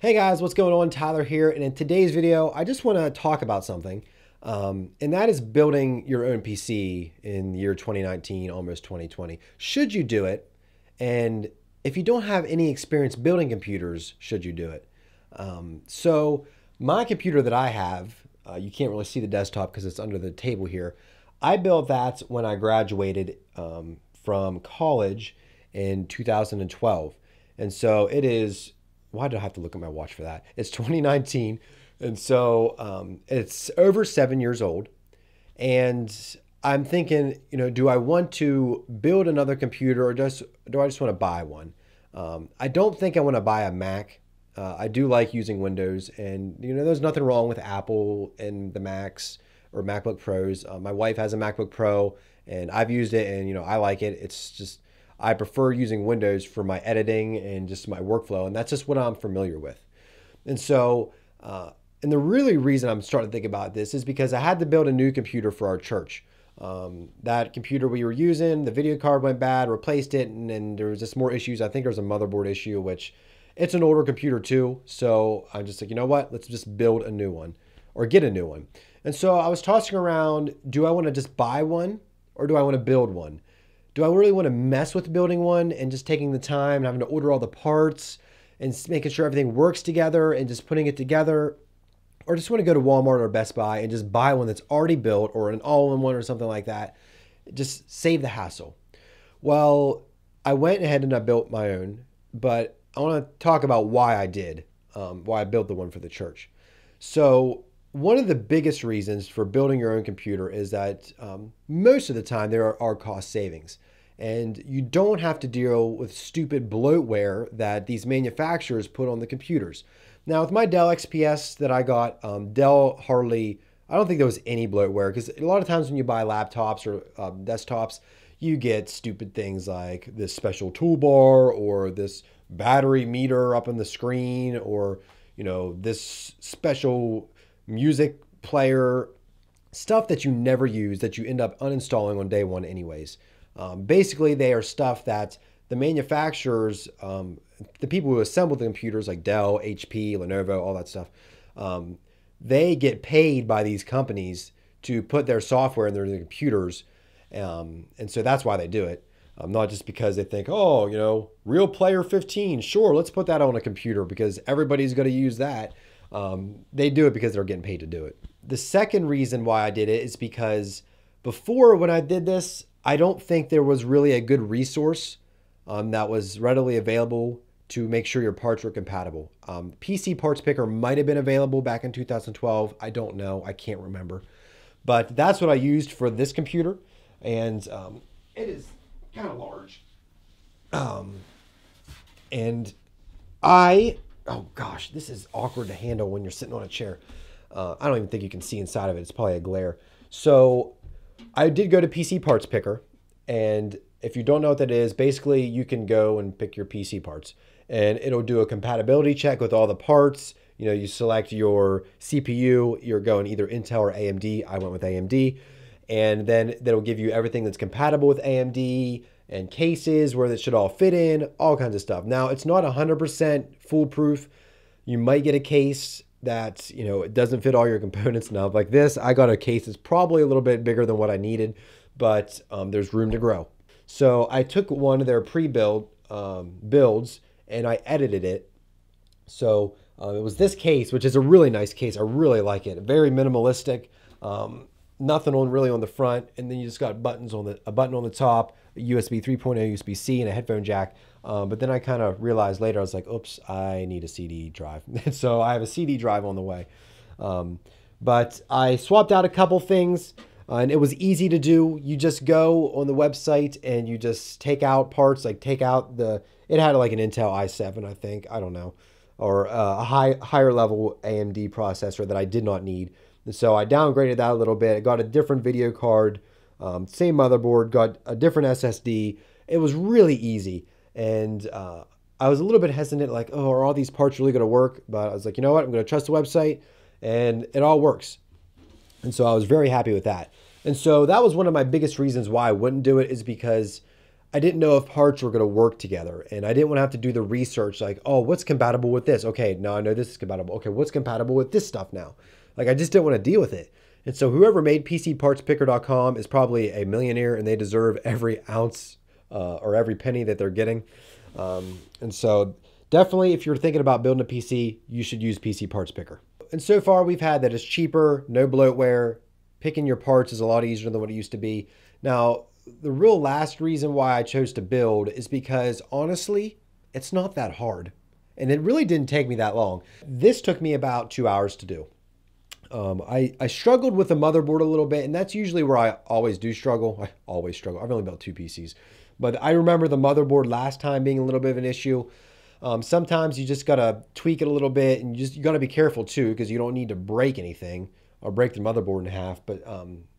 Hey guys, what's going on? Tyler here, and in today's video, I just want to talk about something, and that is building your own PC in the year 2019, almost 2020. Should you do it? And if you don't have any experience building computers, should you do it? So my computer that I have, you can't really see the desktop because it's under the table here. I built that when I graduated from college in 2012, and so it is. Why did I have to look at my watch for that? It's 2019. And so it's over 7 years old. And I'm thinking, do I want to build another computer or do I just want to buy one? I don't think I want to buy a Mac. I do like using Windows. And, there's nothing wrong with Apple and the Macs or MacBook Pros. My wife has a MacBook Pro and I've used it and, I like it. It's just, I prefer using Windows for my editing and just my workflow, and that's just what I'm familiar with. And so, and the really reason I'm starting to think about this is because I had to build a new computer for our church. That computer we were using, the video card went bad, replaced it, and then there was just more issues. I think there was a motherboard issue, which it's an older computer too. So I'm just like, you know what? Let's just build a new one or get a new one. And so I was tossing around, do I want to just buy one or do I want to build one? Do I really want to mess with building one and just taking the time and having to order all the parts and making sure everything works together and just putting it together? Or just want to go to Walmart or Best Buy and just buy one that's already built or an all-in-one or something like that. Just save the hassle. Well, I went ahead and I built my own, but I want to talk about why I did, why I built the one for the church. So one of the biggest reasons for building your own computer is that most of the time there are cost savings. And you don't have to deal with stupid bloatware that these manufacturers put on the computers. Now, with my Dell XPS that I got, Dell hardly, I don't think there was any bloatware because a lot of times when you buy laptops or desktops, you get stupid things like this special toolbar or this battery meter up on the screen or, this special music player, stuff that you never use that you end up uninstalling on day one anyways. Basically, they are stuff that the manufacturers, the people who assemble the computers like Dell, HP, Lenovo, all that stuff, they get paid by these companies to put their software in their computers. And so that's why they do it. Not just because they think, oh, Real Player 15, sure, let's put that on a computer because everybody's going to use that. They do it because they're getting paid to do it. The second reason why I did it is because before when I did this, I don't think there was really a good resource that was readily available to make sure your parts were compatible. PC Parts Picker might have been available back in 2012. I don't know. I can't remember. But that's what I used for this computer. And it is kind of large. And oh gosh, this is awkward to handle when you're sitting on a chair. I don't even think you can see inside of it. It's probably a glare. So I did go to PC Parts Picker, and if you don't know what that is, basically you can go and pick your PC parts, and it'll do a compatibility check with all the parts. You select your CPU, you're going either Intel or AMD. I went with AMD, and then that'll give you everything that's compatible with AMD and cases where that should all fit in, all kinds of stuff. Now, it's not 100% foolproof. You might get a case that, it doesn't fit all your components. Now, like this, I got a case that's probably a little bit bigger than what I needed, but there's room to grow. So I took one of their pre-build builds and I edited it. So it was this case, which is a really nice case. I really like it. Very minimalistic. Nothing really on the front, and then you just got a button on the top, a USB 3.0, USB-C, and a headphone jack. But then I kind of realized later, I was like, oops, I need a CD drive. So I have a CD drive on the way. But I swapped out a couple things, and it was easy to do. You just go on the website and you just take out parts, like take out it had like an Intel i7, I think, I don't know, or a higher level AMD processor that I did not need. And so I downgraded that a little bit. I got a different video card, same motherboard, got a different SSD. It was really easy. And I was a little bit hesitant, like, oh, are all these parts really going to work? But I was like, you know what? I'm going to trust the website, and it all works. And so I was very happy with that. And so that was one of my biggest reasons why I wouldn't do it, is because I didn't know if parts were going to work together, and I didn't want to have to do the research like, oh, what's compatible with this? Okay, now I know this is compatible. Okay, what's compatible with this stuff now? Like, I just didn't want to deal with it. And so whoever made PCPartsPicker.com is probably a millionaire, and they deserve every ounce or every penny that they're getting. And so definitely, if you're thinking about building a PC, you should use PC Parts Picker. And so far we've had that it's cheaper, no bloatware, picking your parts is a lot easier than what it used to be. Now, the real last reason why I chose to build is because honestly, it's not that hard. And it really didn't take me that long. This took me about 2 hours to do. I struggled with the motherboard a little bit, and that's usually where I always do struggle. I always struggle. I've only built 2 PCs. But I remember the motherboard last time being a little bit of an issue. Sometimes you just got to tweak it a little bit, and you got to be careful too, because you don't need to break anything or break the motherboard in half. But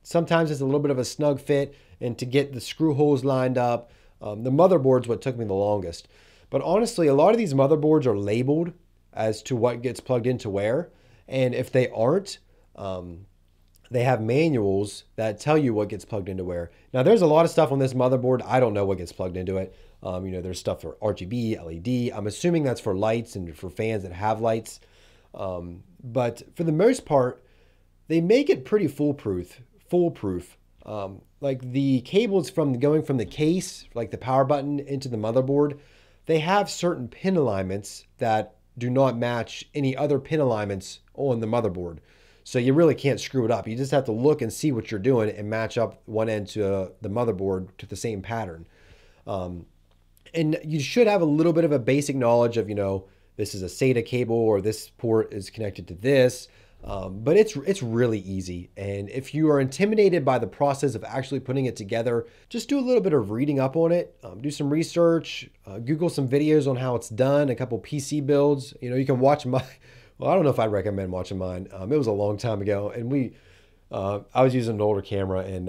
sometimes it's a little bit of a snug fit, and to get the screw holes lined up, the motherboard's what took me the longest. But honestly, a lot of these motherboards are labeled as to what gets plugged into where. And if they aren't, they have manuals that tell you what gets plugged into where. Now, there's a lot of stuff on this motherboard. I don't know what gets plugged into it. There's stuff for RGB, LED. I'm assuming that's for lights and for fans that have lights. But for the most part, they make it pretty foolproof. Like the cables going from the case, like the power button into the motherboard, they have certain pin alignments that do not match any other pin alignments on the motherboard. So you really can't screw it up. You just have to look and see what you're doing and match up one end to the motherboard to the same pattern. And you should have a little bit of a basic knowledge of, this is a SATA cable or this port is connected to this. But it's really easy. And if you are intimidated by the process of actually putting it together, just do a little bit of reading up on it. Do some research, Google some videos on how it's done, a couple PC builds. You can watch my... Well, I don't know if I'd recommend watching mine. It was a long time ago, and I was using an older camera, and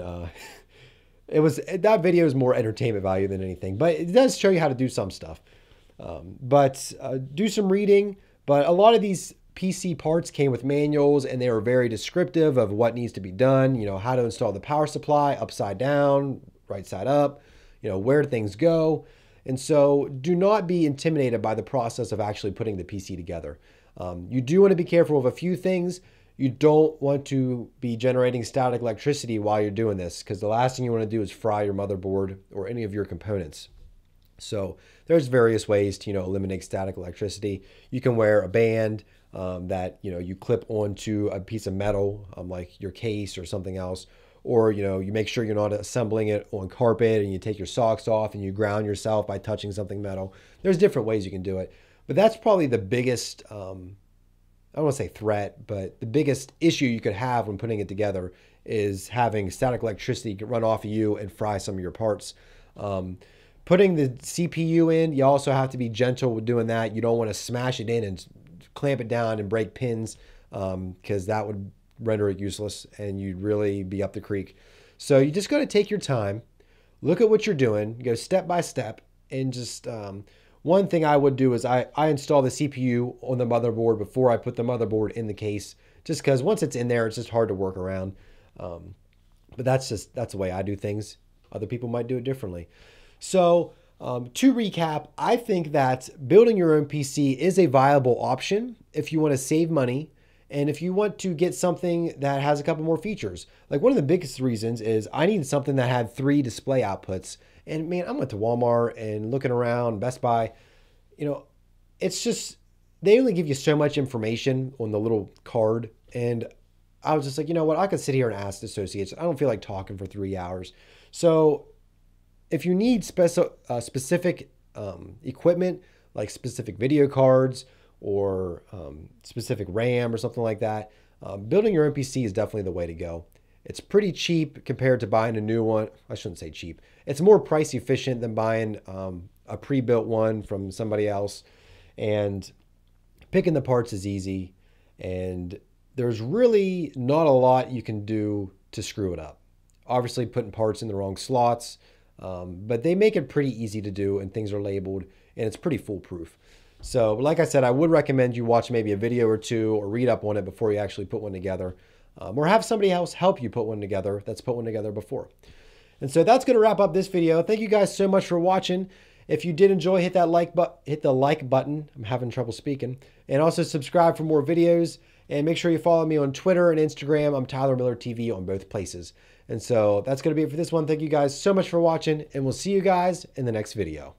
that video is more entertainment value than anything. But it does show you how to do some stuff. But do some reading. But a lot of these PC parts came with manuals, and they were very descriptive of what needs to be done. How to install the power supply upside down, right side up. Where things go. And so, do not be intimidated by the process of actually putting the PC together. You do want to be careful of a few things. You don't want to be generating static electricity while you're doing this, because the last thing you want to do is fry your motherboard or any of your components. So there's various ways to eliminate static electricity. You can wear a band that you clip onto a piece of metal, like your case or something else. Or you make sure you're not assembling it on carpet, and you take your socks off and you ground yourself by touching something metal. There's different ways you can do it. But that's probably the biggest, I don't want to say threat, but the biggest issue you could have when putting it together is having static electricity run off of you and fry some of your parts. Putting the CPU in, you also have to be gentle with doing that. You don't want to smash it in and clamp it down and break pins, because that would render it useless and you'd really be up the creek. So you just got to take your time, look at what you're doing, go step by step, and just... One thing I would do is I install the CPU on the motherboard before I put the motherboard in the case, just because once it's in there, it's just hard to work around. But that's the way I do things. Other people might do it differently. So to recap, I think that building your own PC is a viable option if you want to save money and if you want to get something that has a couple more features. Like, one of the biggest reasons is I needed something that had 3 display outputs. And man, I went to Walmart and looking around, Best Buy, it's just, they only give you so much information on the little card. And I was just like, you know what, I could sit here and ask the associates. I don't feel like talking for 3 hours. So if you need specific equipment, like specific video cards or specific RAM or something like that, building your own PC is definitely the way to go. It's pretty cheap compared to buying a new one. I shouldn't say cheap. It's more price efficient than buying a pre-built one from somebody else. And picking the parts is easy. And there's really not a lot you can do to screw it up. Obviously, putting parts in the wrong slots. But they make it pretty easy to do, and things are labeled, and it's pretty foolproof. So like I said, I would recommend you watch maybe a video or two or read up on it before you actually put one together. Or have somebody else help you put one together that's put one together before. And so that's going to wrap up this video. Thank you guys so much for watching. If you did enjoy, hit that hit the like button. I'm having trouble speaking. And also subscribe for more videos. And make sure you follow me on Twitter and Instagram. I'm Tyler Miller TV on both places. And so that's going to be it for this one. Thank you guys so much for watching, and we'll see you guys in the next video.